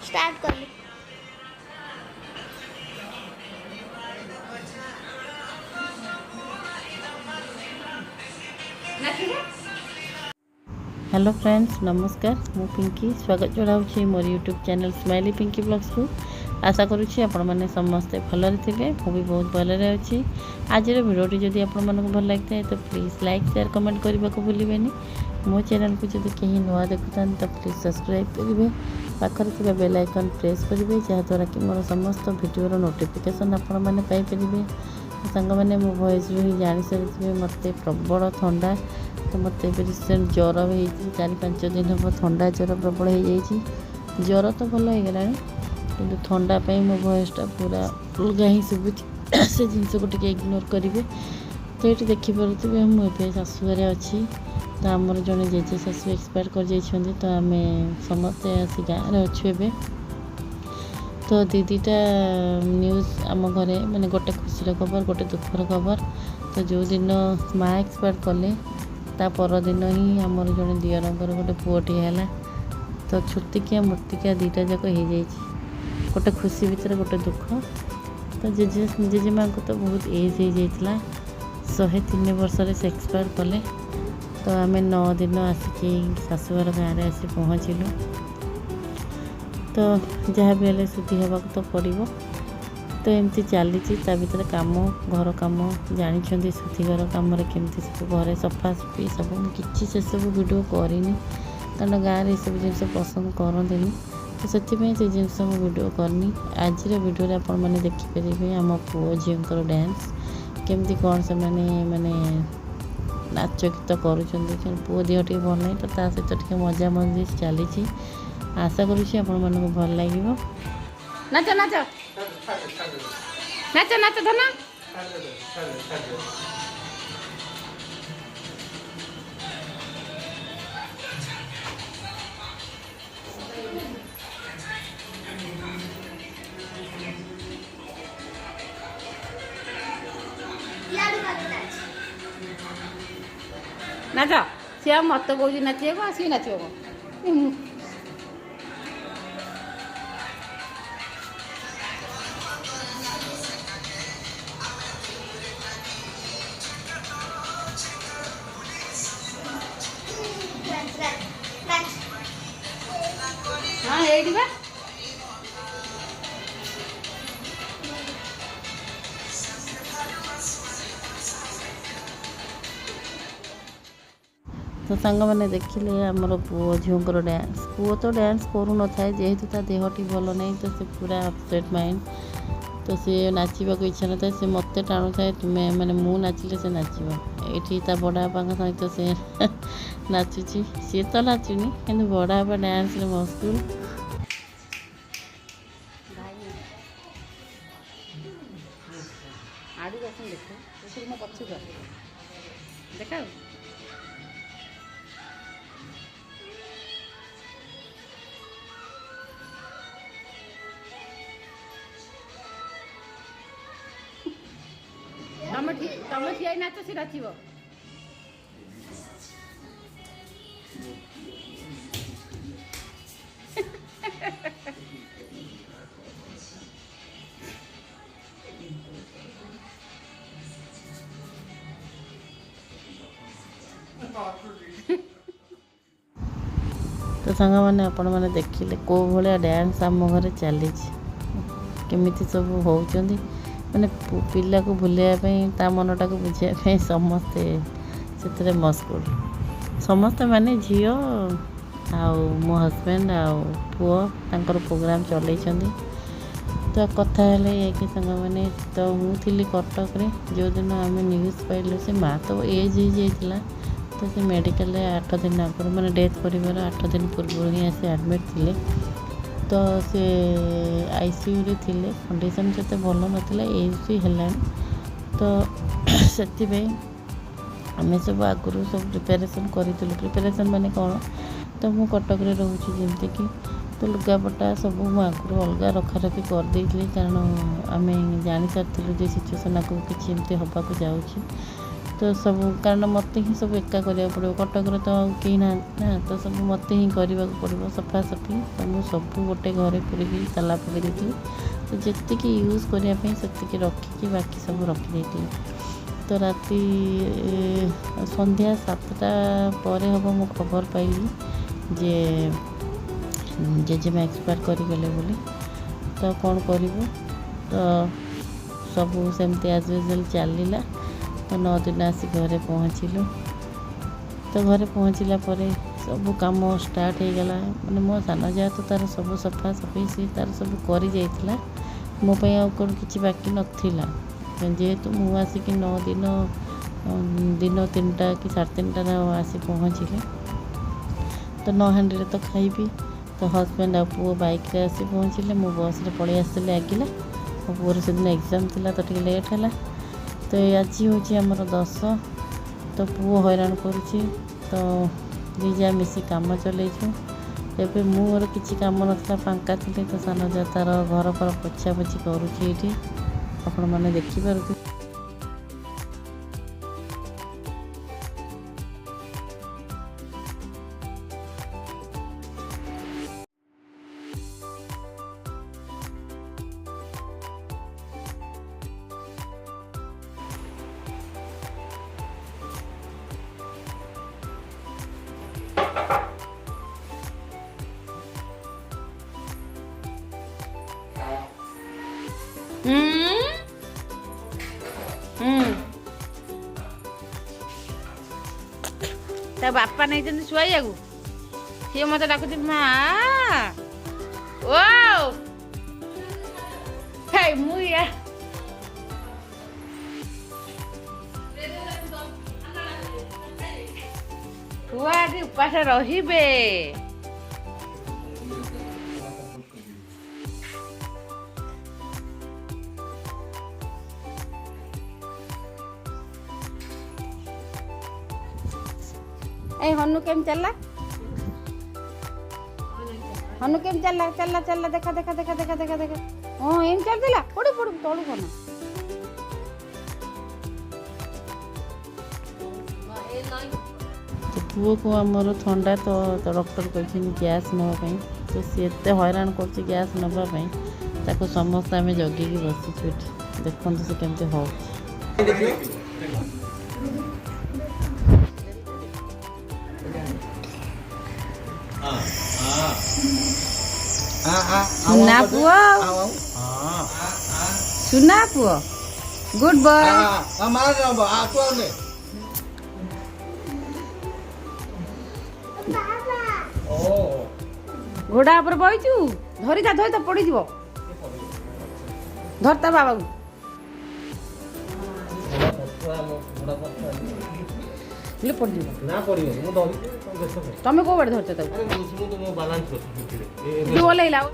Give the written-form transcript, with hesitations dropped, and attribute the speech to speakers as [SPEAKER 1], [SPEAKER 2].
[SPEAKER 1] Start कर ली।
[SPEAKER 2] Hello friends नमस्कार मु पिंकी स्वागत जनाऊँगी मोर YouTube channel smiley Pinki blogs को। आशा करुँची आपण मैंने समस्ते भलरे थे मु भी बहुत भलरे अच्छी। आज भिडियोटी जदि आपण मानक भल लगी था तो प्लीज़ लाइक शेयर कमेंट करने को भूलें। मो चैनल को जब कहीं नुआ देखुता तो प्लीज़ सब्सक्राइब करेंगे पाखर थी बेल आइकन प्रेस करेंगे जहाँद्वारा कि मोर समस्त भिडियोर नोटिफिकेशन आपण मैंने पाइपर। सांग मैंने मो वॉइस भी जानी सारी मत प्रबल ठंडा तो मत रिसेंट ज्वर भी 4-5 दिन हम ठंडा ज्वर प्रबल हो जाए। ज्वर तो भल हो गला कि ठंडापी मो वॉइसटा पूरा अलग ही शुभुँ से जिनस को टे इग्नोर करेंगे। तो ये देखिपे मुझे शाशुघर अच्छी तो आमर जड़े जेजे शाशु एक्सपायर कर जाइछन्ति तो आम समस्ते आसी गाँव में अच्छे एवं। तो दीदीटा न्यूज़ आम घरे मैंने गोटे खुशी खबर गोटे दुखर खबर। तो जो दिन माँ एक्सपायर कले ता परदिन ही आमर जड़े दियरंकर गोटे पुओटी है। तो छुतिकिया मूर्तिकिया दीटा जाक हो जाए गोटे खुशी भितर गोटे दुख। तो जेजे माँ को तो बहुत एज हो जाता 103 वर्ष से एक्सपायर कले। तो आम 9 दिन आसिकी शाशुघर गाँव में आसी पहुँचलु। तो जहाँ भी हेल्ले सुधी हवा तो पड़ो। तो एमती चली भर कम घर कम जानी सुधी घर कम केमती सब घर सफासफी सब किसी से सब वीडियो करनी कारण गाँव में सब जिन पसंद करते। तो से जिनस मुझे वीडियो करनी। आज वीडियो आपण मैंने देखिपारे आम पुओ झील डांस केमती कौन से मैंने नाच गीत कर पुओ देह टे भल नहीं तो सहित मजा मजिश चली। आशा करुँची आपण मानक भल लगे।
[SPEAKER 1] नाच नाच नाच नाच धना नाच सी मत कौन नाचे सी नाच हाँ ये
[SPEAKER 2] तो सांग मैंने देखिले आमर पुओ झील डांस पुओ तो डांस करू न था जेहेतु ता देहटी भल नहीं तो से पूरा अपसेट माइंड। तो सी नाचवाक इच्छा न था से मत टाणु थाए तुम्हें मैंने मु नाचिले से नाचब ये बड़ापा सहित से नाचुची सी तो नाचुनी कि बड़ापा डांस मस्कुल।
[SPEAKER 1] देखा तुम ठिया नाच सी नाच
[SPEAKER 2] तो सांग मैंने आपण मैंने देखिले को भाया डांस आम घर चली केमिति सब होउचंदी मैंने पिला को भूलियापाई ता मनटा को बुझाई समस्ते से मस्कुल समस्ते माने झील आ मो हस्बैंड आ पुओ तांकर प्रोग्राम चलई। तो कथा है कि सांग मैंने तो मुझे कटक रे जो दिन आम न्यूज़ पाइलु से माँ तो एज हो जाइला। तो से मेडिकल 8 दिन आगुरी मैंने डेथ कर 8 दिन पूर्व ही आसी एडमिट थे। तो से आईसीयू रे थिले कंडीशन से भल नाला एज भी है। तो से आम सब आगुरी सब प्रिपेरेसन करूँ प्रिपेरेसन माने कौन तो मु कटक रे रोची जमती कि तो लुगापटा सब मु आगुरी अलग रखा रखी करदे कारण आम जानी सारी जो सिचुएसन आगे किसी एमती हवाक जाऊँगी। तो सब कारण मत ही सब एका करा पड़ो कटक तो कहीं ना ना तो सब मत ही करने पड़ो सफासफी तो मुझे सब गोटे घरे पूरी ताला पकड़ देती तो जी यूज करने से रखिकी बाकी सब रखी तो राति संध्या 7टा पर हम मु खबर पाइली जे जेजेमा एक्सपायर करीगले बोली तो कौन करूँ तो सब सेमती एज यूजुअल चलला तो 9 दिन आसी घरे पहुँचलु तो घरे पहुँचला सब काम स्टार्ट हो गला मैंने मो सान जा तो तार सब सफा सफाई सी तार सब कर जाइला मोपाई आ कौन किसी बाकी नथिला जेहेतु मु आसिक 9 दिन दिन 3टा कि 3:30 आसी पहुँचले तो 9 हांडी तो खाइबी तो हजबैंड आ पुओ बाइक रे आसी पहुँचले मु बस रे पड़े आसली आगिला मो पुअर से दिन एग्जाम थिला तो टिके लेट है तो आज हूँ आमर 10 तो पुओ हैरान करुच्ची तो दीजा मिसी काम चलैछु एबे मोर किसी काम नथला फांका थी तो सान जा तार घर पर पोछा पोछी करुच्ची ये आपण मैंने देखिपार
[SPEAKER 1] ता बापा नहीं शुआ सी मत डाक माँ ओ मुया छुआ उपास रहिबे ए हनु केम चलला हनु केम चलला चलला चलला देखा देखा देखा देखा देखा देखा हां एम चलला पड़ू पड़ू तळू कोना
[SPEAKER 2] पुओ को आमर थंडा तो डॉक्टर कहते गैस नापी तो सी एत हैरान कर गैस नापी समस्त आम जगिकी बसीचु देखते से केमती हो
[SPEAKER 1] सुना पुओ सुना पुओ गुड बॉय घोड़ा पर बइचु धरी जा धरी तो पड़ी जीवो धरता बाबा को ले पड़ जीवो
[SPEAKER 3] ना पड़ियो मु धरि
[SPEAKER 1] तमे को बड़ धरछ त
[SPEAKER 3] अरे मु तो मो बैलेंस करछि
[SPEAKER 1] तू ओले लाओ